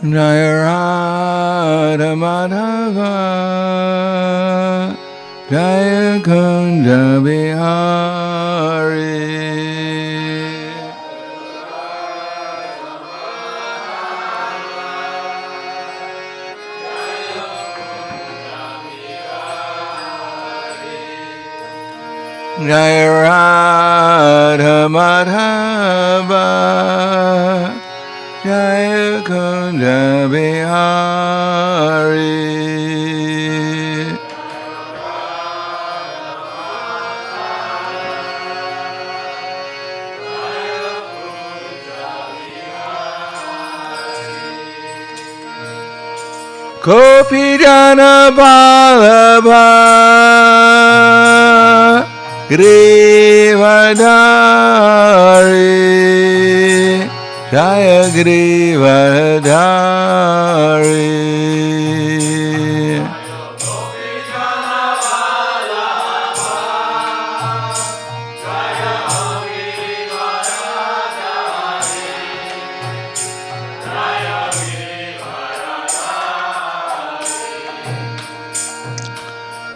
Jaya Radha Madhava Jaya Kunja Bihari Jaya Radha Madhava Jaya Kunja Bihari Gopi Jana Vallabha Grivadari Jaya Grivadari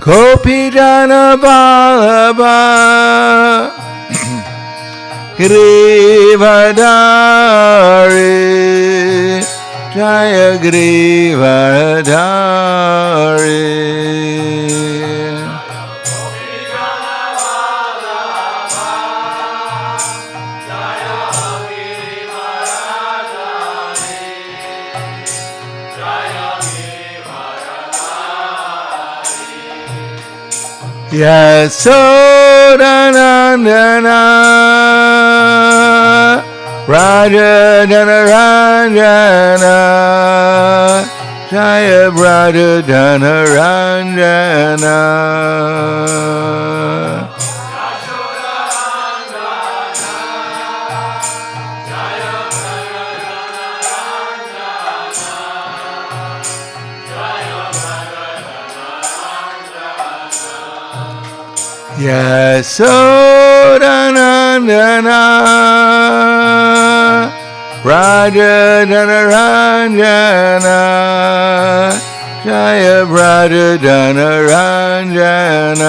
Gopi Jana Vallabha Grivadari Jaya Grivadari Yasodanandana Raja Dhanaranjana Jaya Raja Dhanaranjana Yasodanandana Raja Dhanaranjana Jaya Raja Dhanaranjana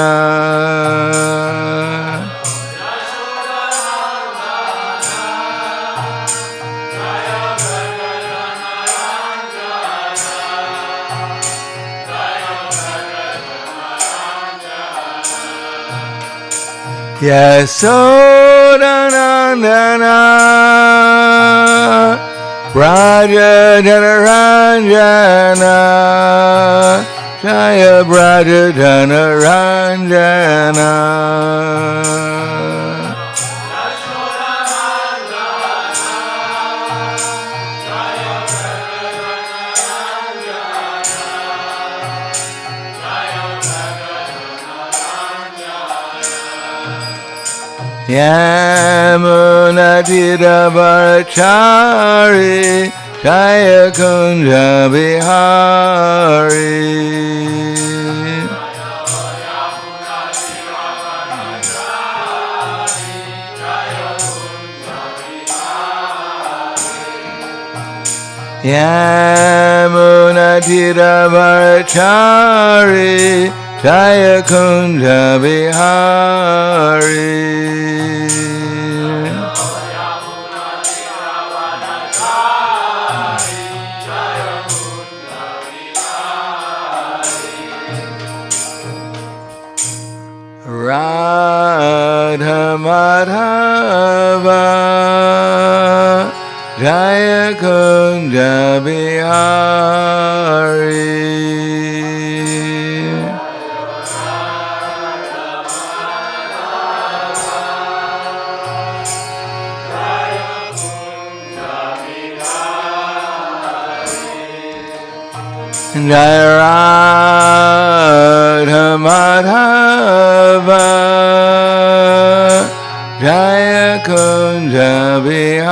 Yasodanandana Raja Dhanaranjana Jaya Raja Dhanaranjana Yamuna Tiravarachari Jaya Kunja Bihari Yamuna Tiravarachari Jaya Kunja Bihari Radha Madhava Jaya Kunja Bihari Jaya Radha Madhava Jaya Kunja Bihari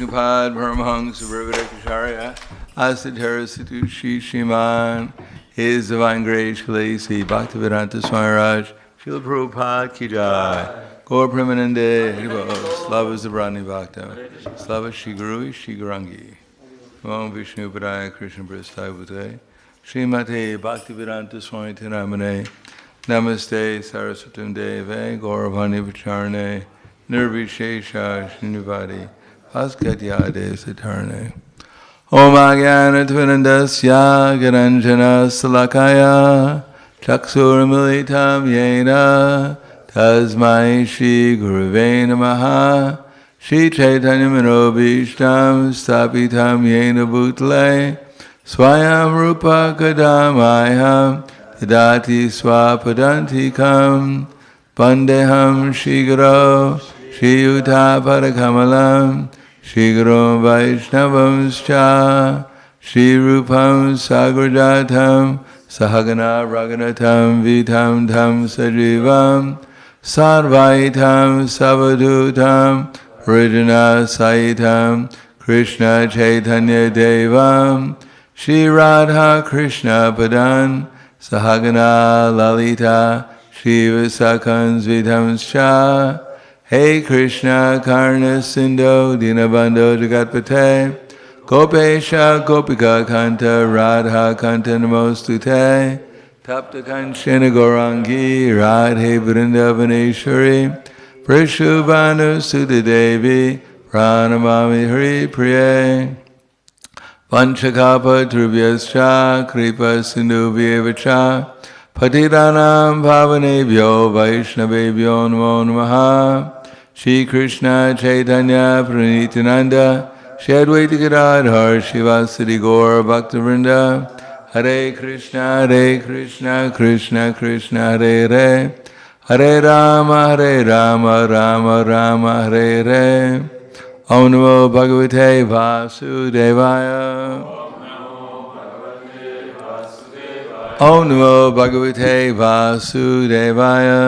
Pad Paramahansa Brahmadakacharya Asadhara Situ Shri Shriman His Divine Grace Shalasi Bhaktivedanta Swami Raj Srila Prabhupada Ki Jai Gaur Premanande Haribo Slava Zabrani Bhakta Slava Shri Guru Shri Gurangi Om Vishnu Padaya Krishna Prasthaya Bhute Srimate Bhaktivedanta Swami Tiramane Namaste Saraswatam Deve Gauravani Vacharane Nirvishesha Srinivadi Askatyade Satarne Om Agyana Tvinandasya Garanjana Salakaya Chaksuramilitam Yena Tasmai Shri Guruve Namaha Shri Chaitanya Manobishtam Stapitam Yena Bhutale Swayam Rupa Kadamayam Tadati Swapadantikam Vandeham Shri Guru Shri Yuta Padakamalam Shri Guru Vaishnavamscha Shri Rupam Sagrajatam Sahagana Raghunatam Vitam Tham Sajivam Sarvaitam Savadutam Rijana Saitam Krishna Chaitanya Devam Shri Radha Krishna Padan Sahagana Lalita Shri Visakans Vidhamscha Hey Krishna Karna Sindhu Dinabandho Jagatpate Gopesha Gopika Kanta Radha Kanta Namostute Tapta Kanchana Gaurangi Radhe Vrindavaneshwari Prishubhanu Sudadevi Pranamami Hari Priye Vanchakapa Trubhyascha Kripa Sindhu Vyevacha Patidanam Bhavanebhyo Vaishnavebhyo Namo Namaha Shri Krishna Chaitanya Pranitananda Shri Advaita Gadadhar Shivasadi Gaur Bhaktivinoda Hare Krishna Krishna Krishna Hare Hare Hare Rama Rama Rama Hare Hare Om Namo Bhagavate Vasudevaya Om Namo Bhagavate Vasudevaya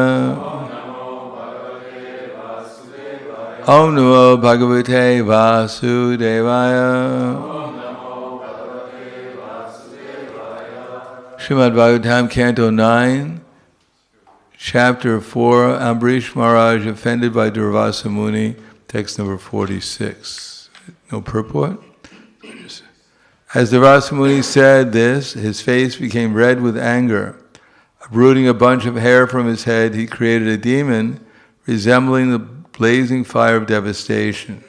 Om Namo Bhagavate Vasudevaya Srimad Bhagavatam Canto 9 Chapter 4 Ambarish Maharaj offended by Durvasa Muni, text number 46. No purport? As Durvasa Muni said this, his face became red with anger. Uprooting a bunch of hair from his head, he created a demon resembling the blazing fire of devastation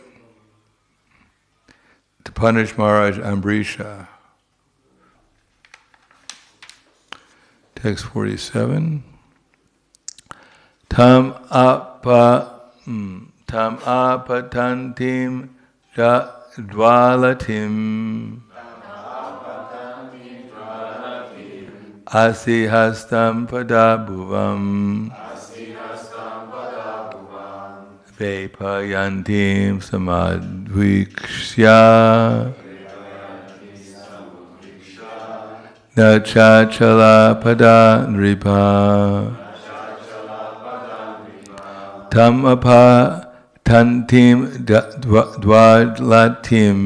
to punish Maharaj Ambarisha. Text 47. Tam apatantim dvalatim asihastam padabhuvam vepayantim samadvikshya nachachala pada nripa tam apa tantim dvadlatim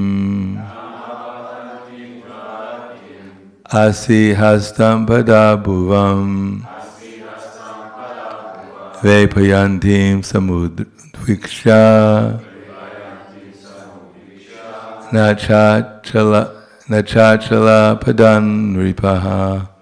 asihastam padabhuvam vepayantim samudviksha nachachala padan ripaha.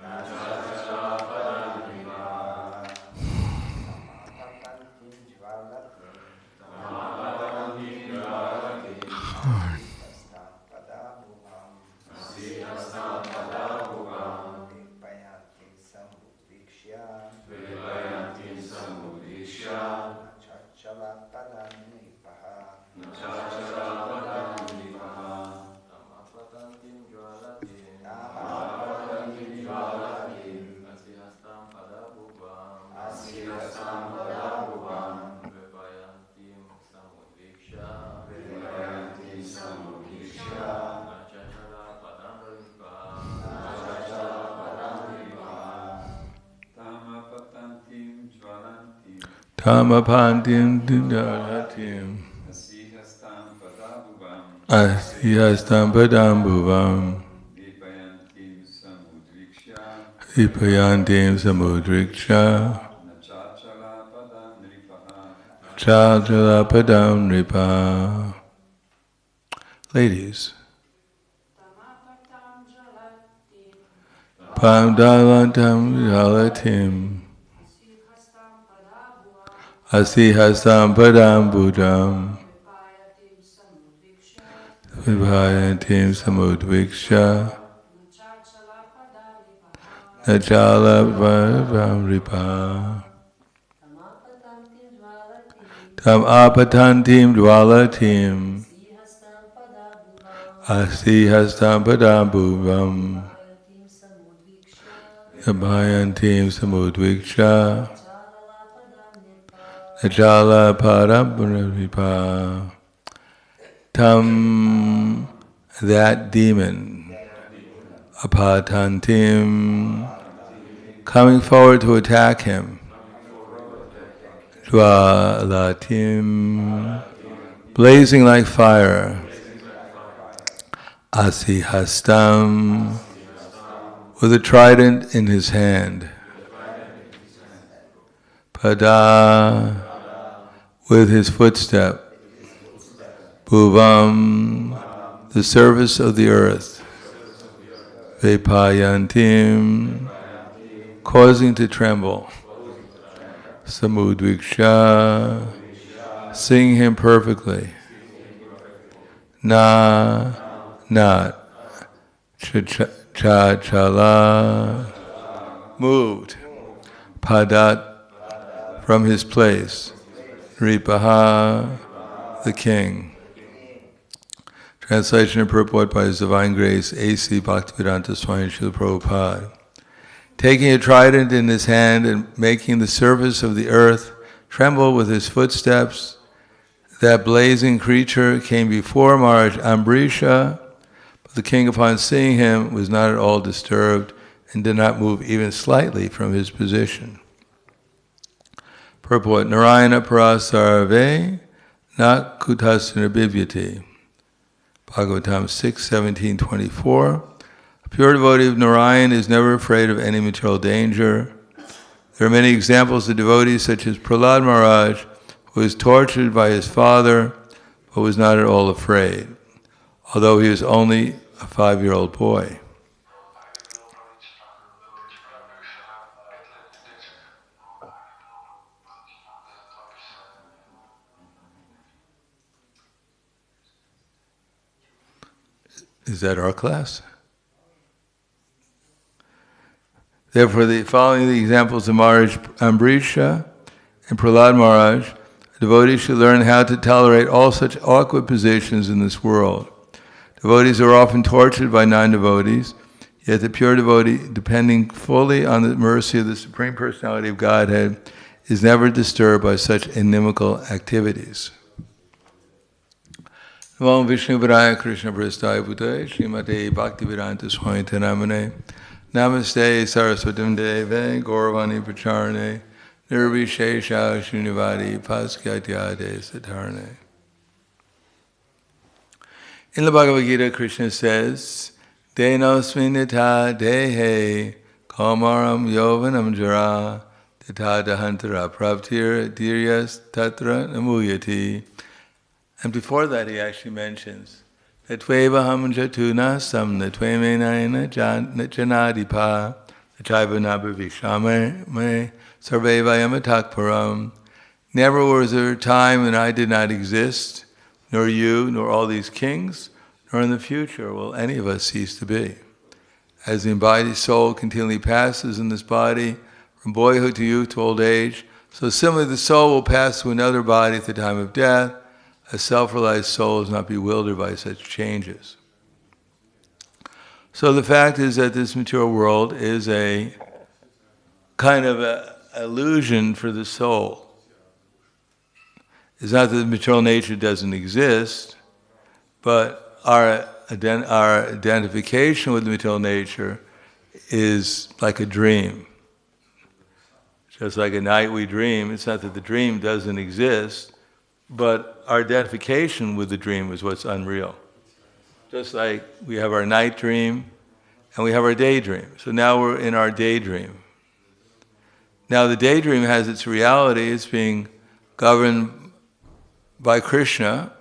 Tamapantim dindaratim Asihastam padam bhuvam Vipayantim samudriksha Chachala padam nripa. Ladies. Pamdalantam jalatim Asihastam padam bhudam Vipayantim samudviksha Nachala padam nripa. Tam apatantim dwalatim Asihastam padam bhuvam Abhayantim samudviksha Najala parabharipa. Tam, that demon, apatantim, coming forward to attack him, dwalatim, blazing like fire, asihastam, with a trident in his hand, pada, with his footstep, bhuvam, the surface of the earth, vepayantim, causing to tremble, samudviksha, sing him perfectly, not, Chachala, moved, padat, from his place, Ripaha, the king. Translation and purport by His Divine Grace, A.C. Bhaktivedanta Swami Srila Prabhupada. Taking a trident in his hand and making the surface of the earth tremble with his footsteps, that blazing creature came before Maharaj Ambrisha. The king, upon seeing him, was not at all disturbed and did not move even slightly from his position. Purport: Narayana parasarve na kutasana bhivyati. Bhagavatam 6:17-24. A pure devotee of Narayan is never afraid of any material danger. There are many examples of devotees such as Prahlad Maharaj, who was tortured by his father but was not at all afraid, although he was only a 5-year-old boy. Is that our class? Therefore, following the examples of Maharaj Ambrisha and Prahlad Maharaj, a devotee should learn how to tolerate all such awkward positions in this world. Devotees are often tortured by non-devotees, yet the pure devotee, depending fully on the mercy of the Supreme Personality of Godhead, is never disturbed by such inimical activities. Namo Vishnu Padaya Krishna Prasthaya Bhutaya Srimate Bhaktivedanta Swami Namane Namaste Saraswatam Deve Gauravani Pracharane Nirvishesha Srinivadi Paskyatyade Satarane. In the Bhagavad Gita, Krishna says, Denosminita dehe kaumaram yovanam jara tata dahantara pravtir diryas tatra namuyati. And before that he actually mentions that Tvevaham jatuna samna tvamenaina janadipa Chaiva nabhavishame me sarvevayamatakparam. Never was there a time when I did not exist, nor you, nor all these kings, nor in the future will any of us cease to be. As the embodied soul continually passes in this body, from boyhood to youth to old age, so similarly the soul will pass to another body at the time of death. A self-realized soul is not bewildered by such changes. So the fact is that this material world is a kind of an illusion for the soul. It's not that the material nature doesn't exist, but our identification with the material nature is like a dream. Just like at night we dream, it's not that the dream doesn't exist, but our identification with the dream is what's unreal. Just like we have our night dream and we have our daydream. So now we're in our daydream. Now the daydream has its reality. It's being governed by Krishna.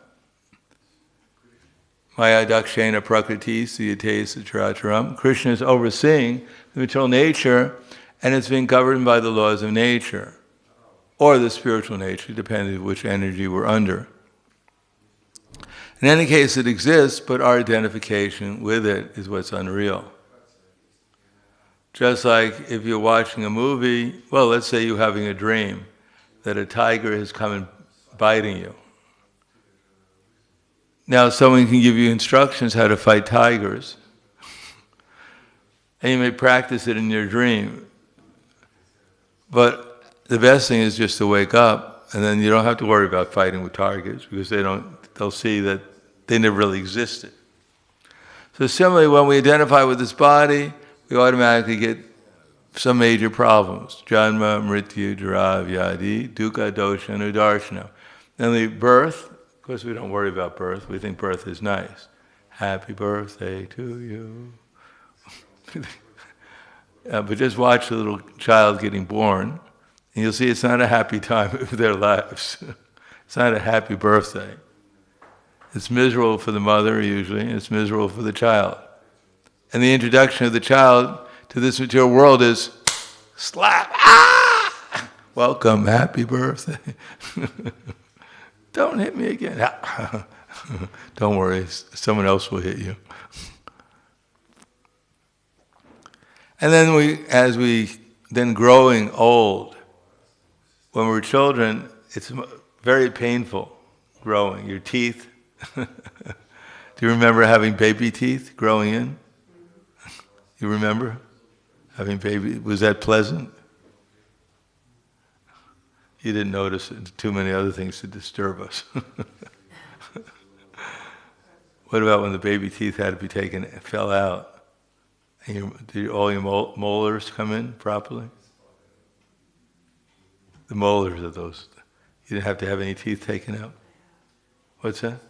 Maya dakshena prakriti suyate sacharam. Krishna is overseeing the material nature, and it's being governed by the laws of nature, or the spiritual nature, depending on which energy we're under. In any case, it exists, but our identification with it is what's unreal. Just like if you're watching a movie, well, let's say you're having a dream that a tiger has come and biting you. Now someone can give you instructions how to fight tigers, and you may practice it in your dream. But the best thing is just to wake up, and then you don't have to worry about fighting with tigers, because they'll see that they never really existed. So similarly, when we identify with this body, we automatically get some major problems. Janma, mrityu, jara, vyadi, dukkha, dosha, and udarshana. Then the birth, of course we don't worry about birth, we think birth is nice. Happy birthday to you. But just watch a little child getting born, and you'll see it's not a happy time of their lives. It's not a happy birthday. It's miserable for the mother usually, and it's miserable for the child. And the introduction of the child to this material world is slap, ah! Welcome, happy birthday. Don't hit me again. Don't worry, someone else will hit you. And then as we growing old, when we're children, it's very painful growing. Your teeth. Do you remember having baby teeth growing in? You remember having baby? Was that pleasant? You didn't notice it. Too many other things to disturb us. What about when the baby teeth had to be taken, fell out? And did all your molars come in properly? The molars of those. You didn't have to have any teeth taken out? What's that?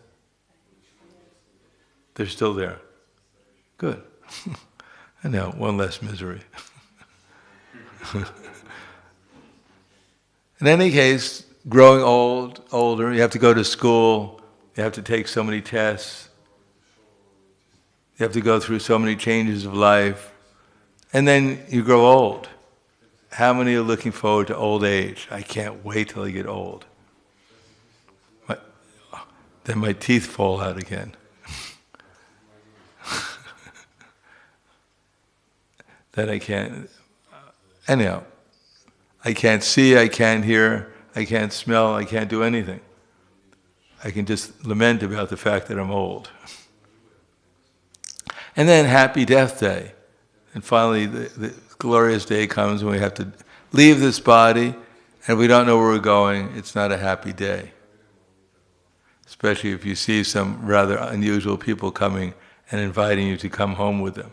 They're still there. Good. And now, one less misery. In any case, growing older, you have to go to school, you have to take so many tests, you have to go through so many changes of life, and then you grow old. How many are looking forward to old age? I can't wait till I get old. Then my teeth fall out again. Then I can't, anyhow, I can't see, I can't hear, I can't smell, I can't do anything. I can just lament about the fact that I'm old. And then happy death day. And finally the glorious day comes when we have to leave this body, and we don't know where we're going. It's not a happy day. Especially if you see some rather unusual people coming and inviting you to come home with them.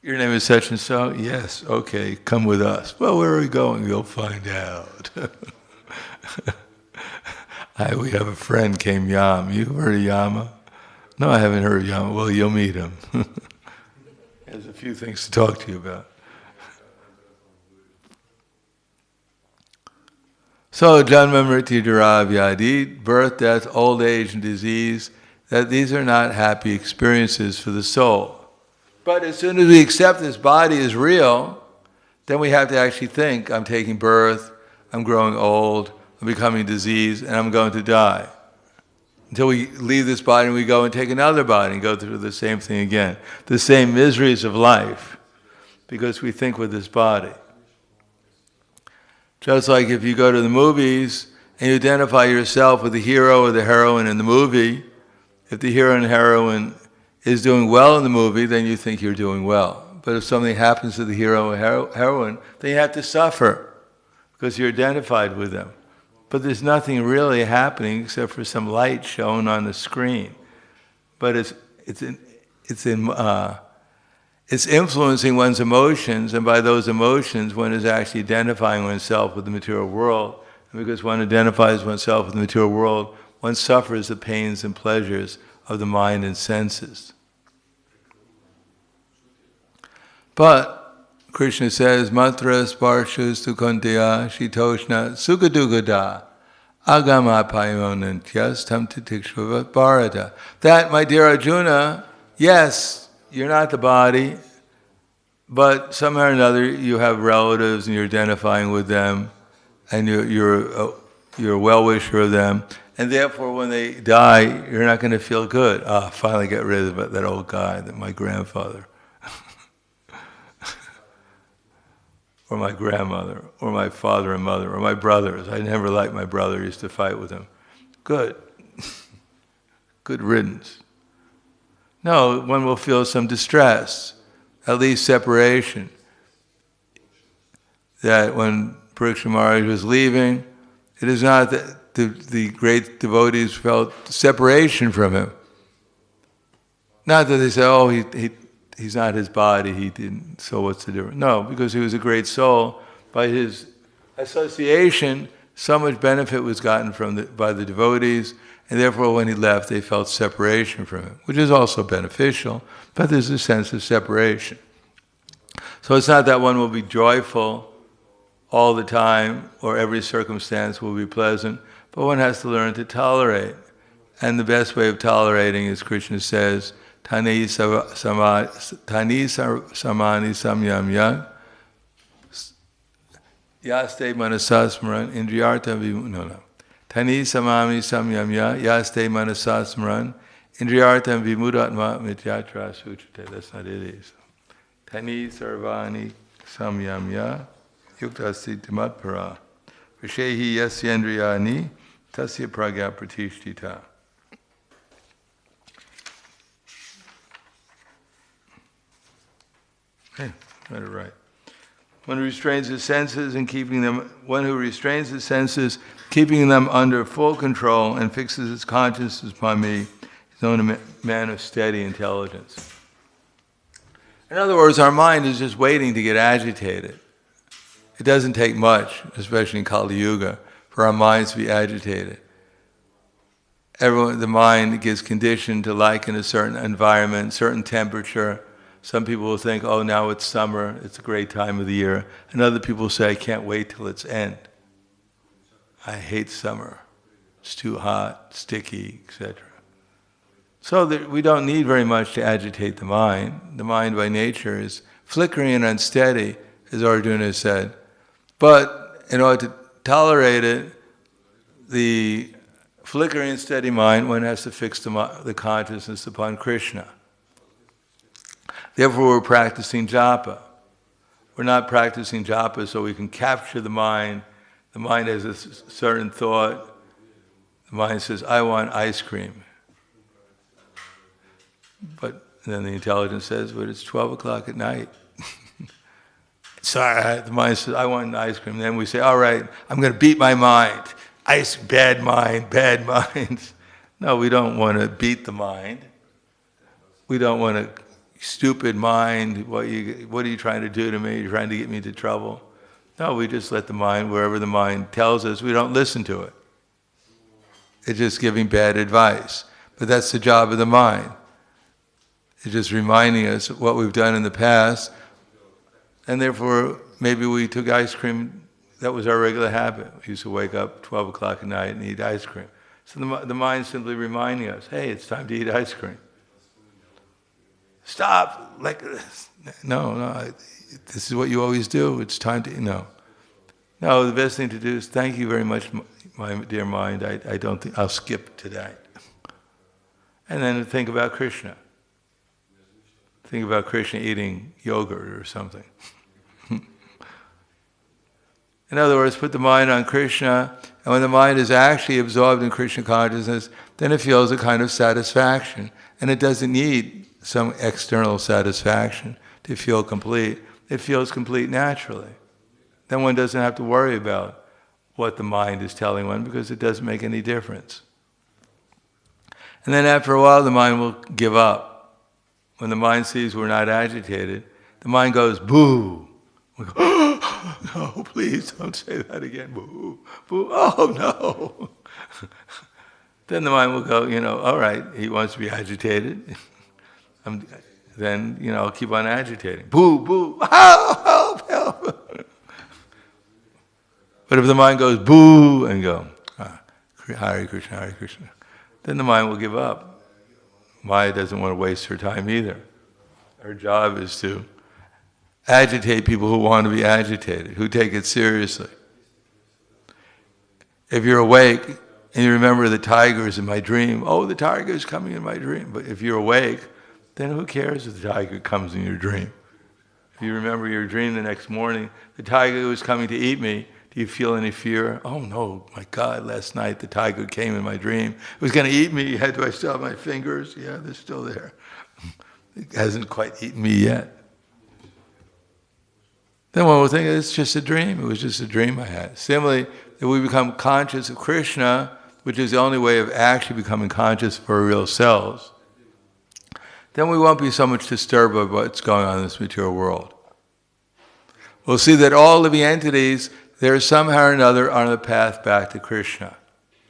Your name is such and so? Yes, okay, come with us. Well, where are we going? You'll find out. We have a friend came Yam. You heard of Yama? No, I haven't heard of Yama. Well, you'll meet him. He has a few things to talk to you about. So, janma, mrityu, jara, vyadi, birth, death, old age, and disease, that these are not happy experiences for the soul. But as soon as we accept this body is real, then we have to actually think, I'm taking birth, I'm growing old, I'm becoming diseased, and I'm going to die. Until we leave this body and we go and take another body and go through the same thing again. The same miseries of life, because we think with this body. Just like if you go to the movies and you identify yourself with the hero or the heroine in the movie, if the hero and heroine is doing well in the movie, then you think you're doing well. But if something happens to the hero or heroine, then you have to suffer because you're identified with them. But there's nothing really happening except for some light shown on the screen. But it's influencing one's emotions, and by those emotions, one is actually identifying oneself with the material world And because one identifies oneself with the material world, one suffers the pains and pleasures of the mind and senses. But Krishna says, Matra sparshus tu konteya shitoshna sukadugada agama payonantyas tam titikshva bharata. That, my dear Arjuna, yes, you're not the body, but somehow or another you have relatives and you're identifying with them, and you're a well-wisher of them, and therefore when they die, you're not going to feel good. Finally get rid of that old guy, my grandfather, or my grandmother, or my father and mother, or my brothers. I never liked my brother, I used to fight with him. Good. Good riddance. No, one will feel some distress, at least separation. That when Parikshit Maharaj was leaving, it is not that the great devotees felt separation from him. Not that they say, oh, he's not his body, he didn't, so what's the difference? No, because he was a great soul. By his association, so much benefit was gotten by the devotees, and therefore when he left, they felt separation from him, which is also beneficial, but there's a sense of separation. So it's not that one will be joyful all the time, or every circumstance will be pleasant, but one has to learn to tolerate. And the best way of tolerating, as Krishna says, Tani samani samyamya yaste manasasmaran indriyartam vimudana. Tani samami samyamya yaste manasasmaran indriyartam vimudatma mityatra suchate. That's not it is. Tani sarvani samyamya yuktasti timatpara vishehi yasyendriyani tasya pragya pratishtita. Hey, got it right. One who restrains his senses and keeping them under full control and fixes his consciousness upon me is known a man of steady intelligence. In other words, our mind is just waiting to get agitated. It doesn't take much, especially in Kali Yuga, for our minds to be agitated. The mind gets conditioned to like in a certain environment, certain temperature. Some people will think, oh, now it's summer, it's a great time of the year. And other people say, I can't wait till it's end. I hate summer. It's too hot, sticky, etc. So we don't need very much to agitate the mind. The mind by nature is flickering and unsteady, as Arjuna said. But in order to tolerate it, the flickering and steady mind, one has to fix the consciousness upon Krishna. Therefore, we're practicing japa. We're not practicing japa so we can capture the mind. The mind has a certain thought. The mind says, I want ice cream. But then the intelligence says, but it's 12 o'clock at night. Sorry, the mind says, I want an ice cream. Then we say, all right, I'm going to beat my mind. Bad mind. No, we don't want to beat the mind. We don't want to, stupid mind, what are you trying to do to me? You're trying to get me into trouble. No, we just let the mind, wherever the mind tells us, we don't listen to it. It's just giving bad advice. But that's the job of the mind. It's just reminding us of what we've done in the past, and therefore maybe we took ice cream. That was our regular habit. We used to wake up 12 o'clock at night and eat ice cream. So the mind's simply reminding us, hey, it's time to eat ice cream. Stop, like this. No, this is what you always do. It's time to, no, the best thing to do is, thank you very much, my dear mind. I don't think, I'll skip today. And then think about Krishna. Think about Krishna eating yogurt or something. In other words, put the mind on Krishna, and when the mind is actually absorbed in Krishna consciousness, then it feels a kind of satisfaction. And it doesn't need some external satisfaction to feel complete. It feels complete naturally. Then one doesn't have to worry about what the mind is telling one, because it doesn't make any difference. And then after a while, the mind will give up. When the mind sees we're not agitated, the mind goes, boo. We go, oh, no, please don't say that again. Boo, boo, oh, no. Then the mind will go, all right, he wants to be agitated. Then, I'll keep on agitating. Boo, boo, help, help. But if the mind goes, boo, and go, Hare Krishna, Hare Krishna, then the mind will give up. Maya doesn't want to waste her time either. Her job is to agitate people who want to be agitated, who take it seriously. If you're awake and you remember the tiger's in my dream, oh, the tiger is coming in my dream. But if you're awake, then who cares if the tiger comes in your dream? If you remember your dream the next morning, the tiger was coming to eat me, do you feel any fear? Oh no, my God, last night the tiger came in my dream. It was going to eat me. Do I still have my fingers? Yeah, they're still there. It hasn't quite eaten me yet. Then one will think it's just a dream. It was just a dream I had. Similarly, if we become conscious of Krishna, which is the only way of actually becoming conscious for our real selves, then we won't be so much disturbed by what's going on in this material world. We'll see that all living entities, they're somehow or another on the path back to Krishna.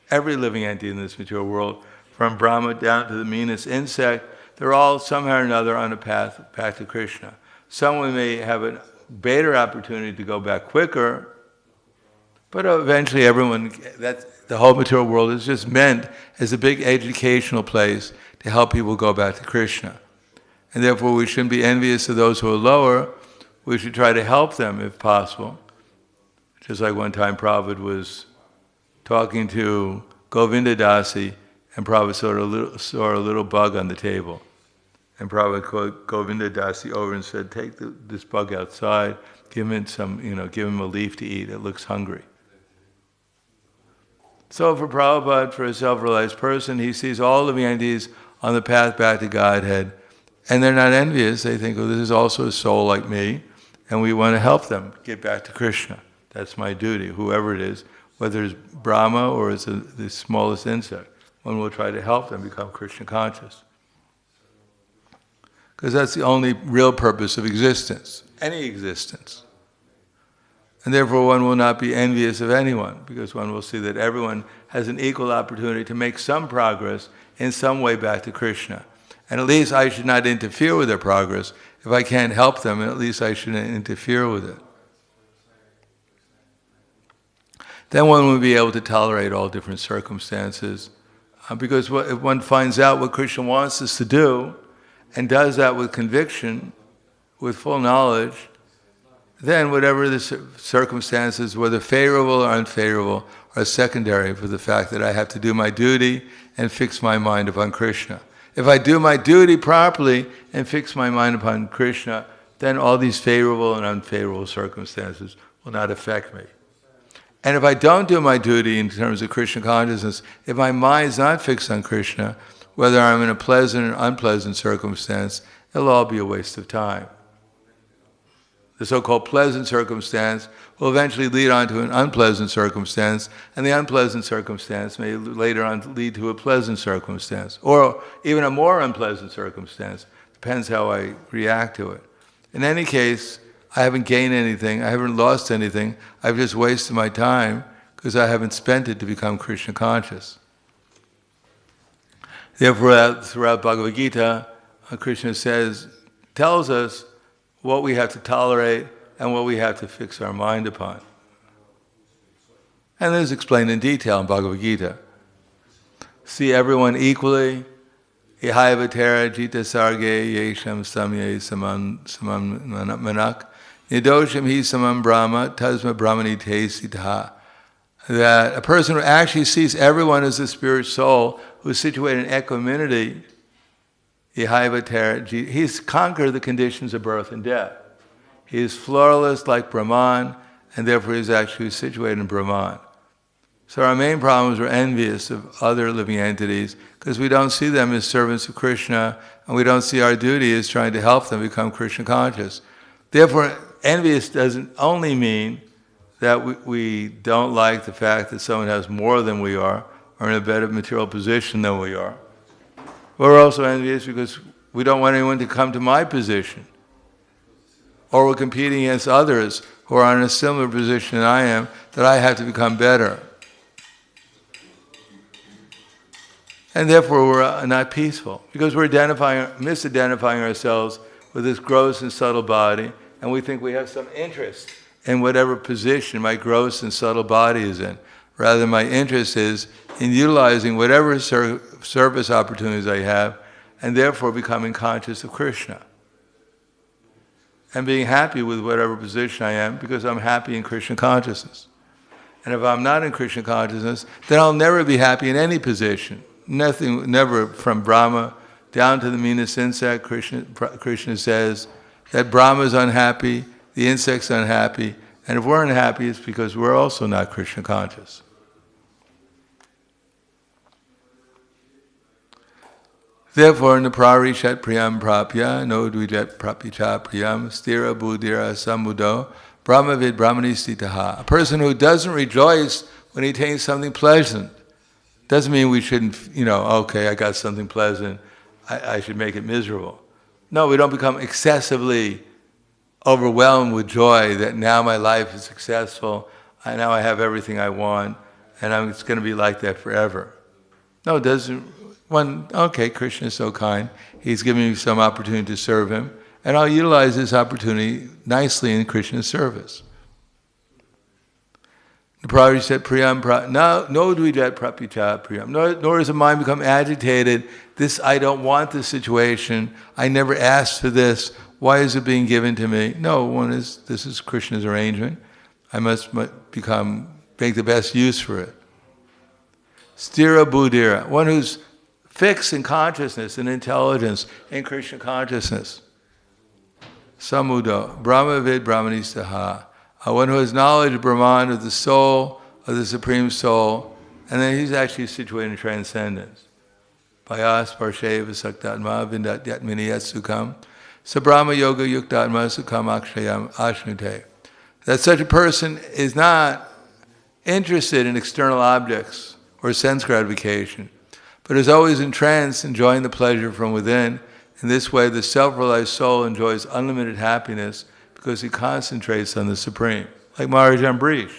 Every living entity in this material world, from Brahma down to the meanest insect, they're all somehow or another on a path back to Krishna. Someone may have a better opportunity to go back quicker, but eventually the whole material world is just meant as a big educational place to help people go back to Krishna. And therefore we shouldn't be envious of those who are lower. We should try to help them if possible. Just like one time Prabhupada was talking to Govinda Dasi, and Prabhupada saw a little bug on the table. And Prabhupada called Govinda Dasi over and said, take this bug outside, give him a leaf to eat, it looks hungry. So for Prabhupada, for a self-realized person, he sees all living entities on the path back to Godhead, and they're not envious. They think, oh, this is also a soul like me, and we want to help them get back to Krishna. That's my duty, whoever it is, whether it's Brahma or it's the smallest insect. One will try to help them become Krishna conscious. Because that's the only real purpose of existence, any existence. And therefore one will not be envious of anyone, because one will see that everyone has an equal opportunity to make some progress in some way back to Krishna. And at least I should not interfere with their progress. If I can't help them, at least I shouldn't interfere with it. Then one will be able to tolerate all different circumstances. Because if one finds out what Krishna wants us to do, and does that with conviction, with full knowledge, then whatever the circumstances, whether favorable or unfavorable, are secondary for the fact that I have to do my duty and fix my mind upon Krishna. If I do my duty properly and fix my mind upon Krishna, then all these favorable and unfavorable circumstances will not affect me. And if I don't do my duty in terms of Krishna consciousness, if my mind is not fixed on Krishna, whether I'm in a pleasant or unpleasant circumstance, it'll all be a waste of time. The so-called pleasant circumstance will eventually lead on to an unpleasant circumstance, and the unpleasant circumstance may later on lead to a pleasant circumstance, or even a more unpleasant circumstance. Depends how I react to it. In any case, I haven't gained anything, I haven't lost anything, I've just wasted my time because I haven't spent it to become Krishna conscious. Therefore, throughout Bhagavad Gita, Krishna tells us what we have to tolerate and what we have to fix our mind upon. And this is explained in detail in Bhagavad Gita. See everyone equally, ihaivatera jita sarge yesham samye samam manak, nidosham hi samam brahma tasma brahmani te sitaha. That a person who actually sees everyone as a spirit soul, who is situated in equanimity, he's conquered the conditions of birth and death. He is flawless like Brahman, and therefore he is actually situated in Brahman. So our main problem is we're envious of other living entities because we don't see them as servants of Krishna, and we don't see our duty as trying to help them become Krishna conscious. Therefore, envious doesn't only mean that we don't like the fact that someone has more than we are, or in a better material position than we are. We're also envious because we don't want anyone to come to my position. Or we're competing against others who are in a similar position than I am, that I have to become better. And therefore we're not peaceful, because we're misidentifying ourselves with this gross and subtle body, and we think we have some interest in whatever position my gross and subtle body is in. Rather, my interest is in utilizing whatever service opportunities I have, and therefore becoming conscious of Krishna. And being happy with whatever position I am, because I'm happy in Krishna consciousness. And if I'm not in Krishna consciousness, then I'll never be happy in any position. Nothing, never, from Brahma down to the meanest insect. Krishna says that Brahma is unhappy, the insect's unhappy, and if we're unhappy, it's because we're also not Krishna conscious. Therefore, naprarishat priyam prapya, no dvijat prapicha priyam, stira buddhira samudo, brahmavid brahmani stitaha. A person who doesn't rejoice when he attains something pleasant doesn't mean we shouldn't, okay, I got something pleasant, I should make it miserable. No, we don't become excessively overwhelmed with joy that now my life is successful, now I have everything I want, and it's going to be like that forever. No, it doesn't. Okay, Krishna is so kind, he's giving me some opportunity to serve him, and I'll utilize this opportunity nicely in Krishna's service. The Prabhupada said, Priyam, no dvijat prapicha priyam, nor does the mind become agitated, I don't want this situation, I never asked for this, why is it being given to me? No, this is Krishna's arrangement, I must make the best use for it. Stira buddhira, one who's fixed in consciousness and intelligence in Krishna consciousness. Samudo, Brahmavid Brahmanistaha, one who has knowledge of Brahman, of the soul, of the Supreme Soul, and then he's actually situated in transcendence. Payas Parsheva Saktatma Vindat Yatmini Yatsukam, Sabrahma Yoga Yuktatma Sukham Akshayam Ashnute. That such a person is not interested in external objects or sense gratification, but is always entranced, enjoying the pleasure from within. In this way, the self-realized soul enjoys unlimited happiness because he concentrates on the Supreme. Like Maharaj Ambrish.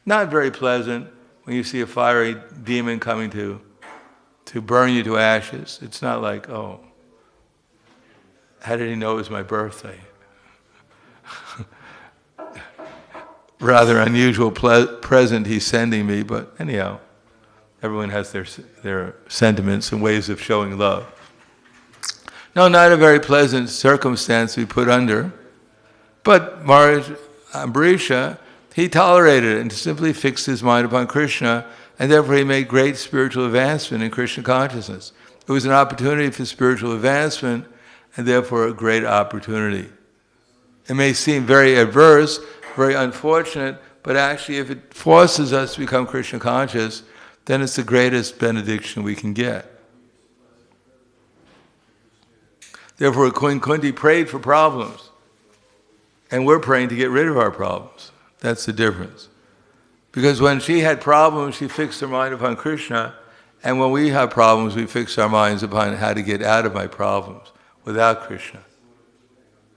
Not very pleasant when you see a fiery demon coming to burn you to ashes. It's not like, oh, how did he know it was my birthday? Rather unusual present he's sending me, but anyhow. Everyone has their sentiments and ways of showing love. No, not a very pleasant circumstance to be put under. But Maharaj Ambarisha, he tolerated it and simply fixed his mind upon Krishna, and therefore he made great spiritual advancement in Krishna consciousness. It was an opportunity for spiritual advancement, and therefore a great opportunity. It may seem very adverse, very unfortunate, but actually if it forces us to become Krishna conscious, then it's the greatest benediction we can get. Therefore, Queen Kunti prayed for problems, and we're praying to get rid of our problems. That's the difference. Because when she had problems, she fixed her mind upon Krishna, and when we have problems, we fix our minds upon how to get out of my problems without Krishna.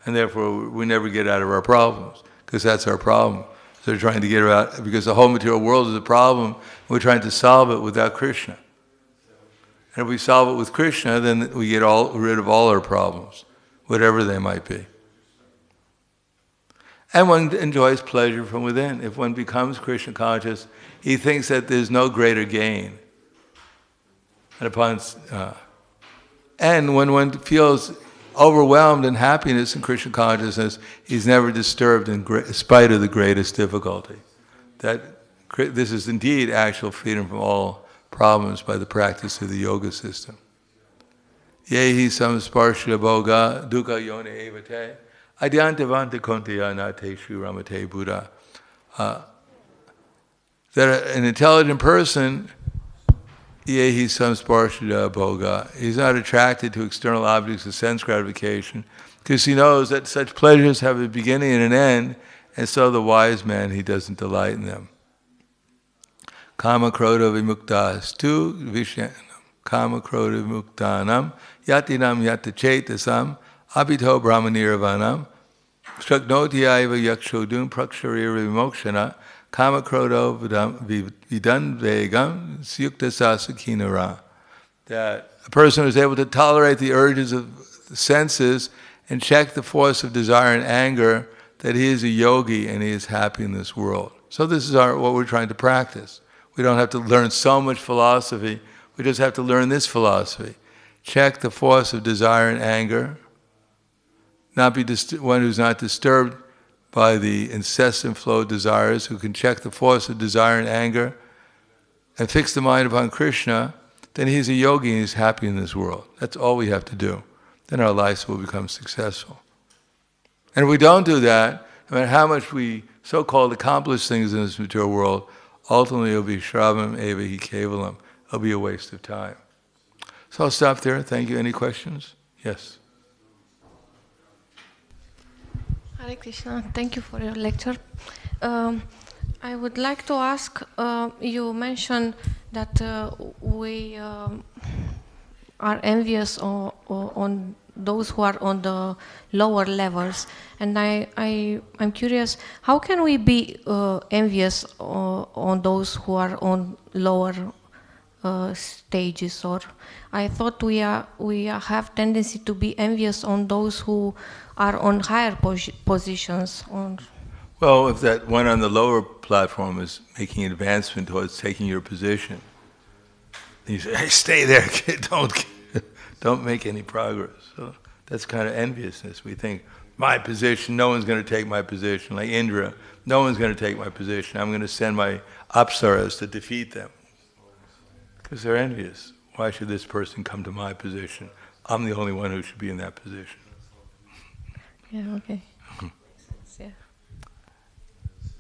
And therefore, we never get out of our problems, because that's our problem. So they're trying to get out, because the whole material world is a problem, we're trying to solve it without Krishna. And if we solve it with Krishna, then we get rid of all our problems, whatever they might be. And one enjoys pleasure from within. If one becomes Krishna conscious, he thinks that there's no greater gain. And when one feels overwhelmed in happiness in Krishna consciousness, he's never disturbed in spite of the greatest difficulty. This is indeed actual freedom from all problems by the practice of the yoga system. Yehi samsparshya boga dukkha yone evate adyantavante konteya nate shri ramate buddha. That an intelligent person, yehi samsparshya boga, he's not attracted to external objects of sense gratification because he knows that such pleasures have a beginning and an end, and so the wise man, he doesn't delight in them. Kama krodha vimuktas tu vishyanam kama krodha vimuktanam yatinam yata chetasam abhito brahmaniravanam Shaknotyaiva yakshodum praksharira vimokshana kamakrodo vidandvegam syukta sasakinara. That a person who is able to tolerate the urges of the senses and check the force of desire and anger, that he is a yogi and he is happy in this world. So this is what we're trying to practice. We don't have to learn so much philosophy, we just have to learn this philosophy. Check the force of desire and anger, not be one who's not disturbed by the incessant flow of desires, who can check the force of desire and anger and fix the mind upon Krishna, then he's a yogi and he's happy in this world. That's all we have to do. Then our lives will become successful. And if we don't do that, no matter how much we so-called accomplish things in this material world, ultimately it'll be shravam eva hi kevalam. It'll be a waste of time. So I'll stop there. Thank you. Any questions? Yes. Hare Krishna, thank you for your lecture. I would like to ask, you mentioned that we are envious on those who are on the lower levels, and I'm curious, how can we be envious on those who are on lower stages? Or I thought we have tendency to be envious on those who are on higher positions. Well, if that one on the lower platform is making advancement towards taking your position, you say, "Hey, stay there, kid. Don't make any progress." So that's kind of enviousness. We think, my position, no one's going to take my position. Like Indra, no one's going to take my position. I'm going to send my apsaras to defeat them. Because they're envious. Why should this person come to my position? I'm the only one who should be in that position. Yeah, okay. Yeah.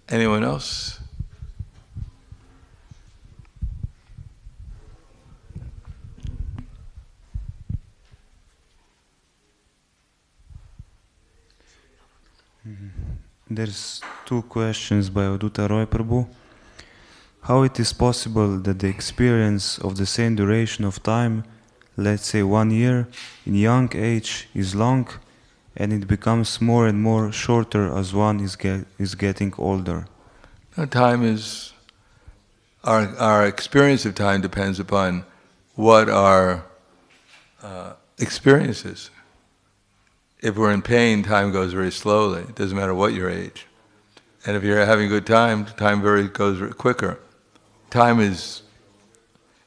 Anyone else? There's two questions by Aduta Roy Prabhu. How it is possible that the experience of the same duration of time, let's say 1 year, in young age is long, and it becomes more and more shorter as one is getting older? Time is, our experience of time depends upon what our experience is. If we're in pain, time goes very slowly. It doesn't matter what your age. And if you're having a good time, time goes quicker. Time is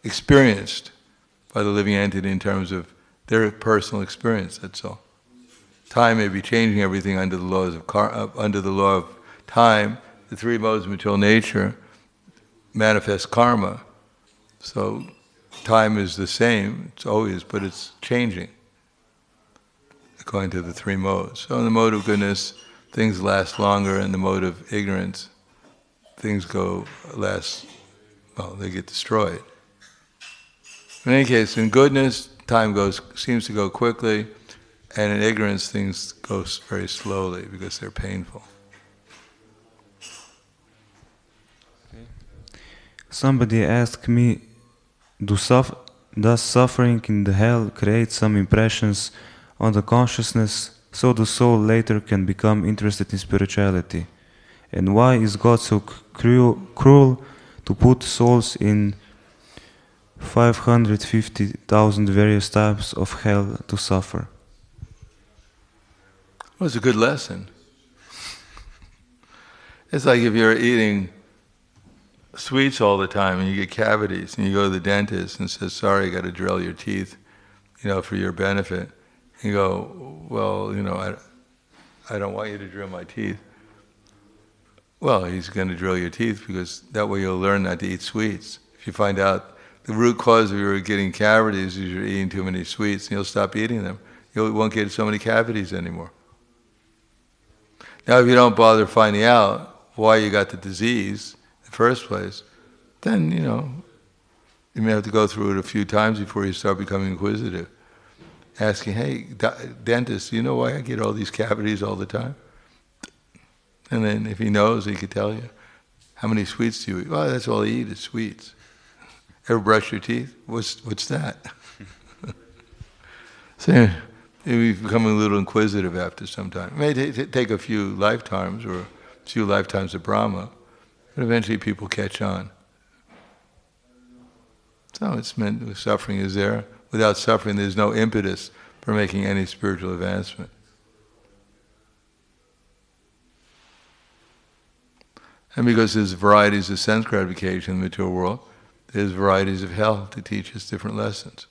experienced by the living entity in terms of their personal experience. That's all. Time may be changing everything under the laws of under the law of time. The three modes of material nature manifest karma. So time is the same. It's always, but it's changing according to the three modes. So in the mode of goodness, things last longer. In the mode of ignorance, things they get destroyed. In any case, in goodness, time seems to go quickly, and in ignorance, things go very slowly because they're painful. Somebody asked me, does suffering in the hell create some impressions on the consciousness so the soul later can become interested in spirituality? And why is God so cruel to put souls in 550,000 various types of hell to suffer? Well, it's a good lesson. It's like if you're eating sweets all the time and you get cavities and you go to the dentist and says, "Sorry, I got to drill your teeth, for your benefit." You go, "Well, I don't want you to drill my teeth." Well, he's going to drill your teeth because that way you'll learn not to eat sweets. If you find out the root cause of your getting cavities is you're eating too many sweets, and you'll stop eating them. You won't get so many cavities anymore. Now, if you don't bother finding out why you got the disease in the first place, then, you may have to go through it a few times before you start becoming inquisitive. Asking, "Hey, dentist, do you know why I get all these cavities all the time?" And then if he knows, he could tell you. "How many sweets do you eat?" "Well, that's all I eat is sweets." "Ever brush your teeth?" What's that? So we become a little inquisitive after some time. It may take a few lifetimes or a few lifetimes of Brahma, but eventually people catch on. So it's meant, suffering is there. Without suffering, there's no impetus for making any spiritual advancement. And because there's varieties of sense gratification in the material world, there's varieties of hell to teach us different lessons.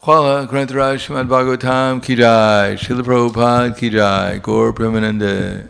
Khala Grantaraj Srimad Bhagavatam Ki Jai, Srila Prabhupada Ki Jai, Gaur Premanande.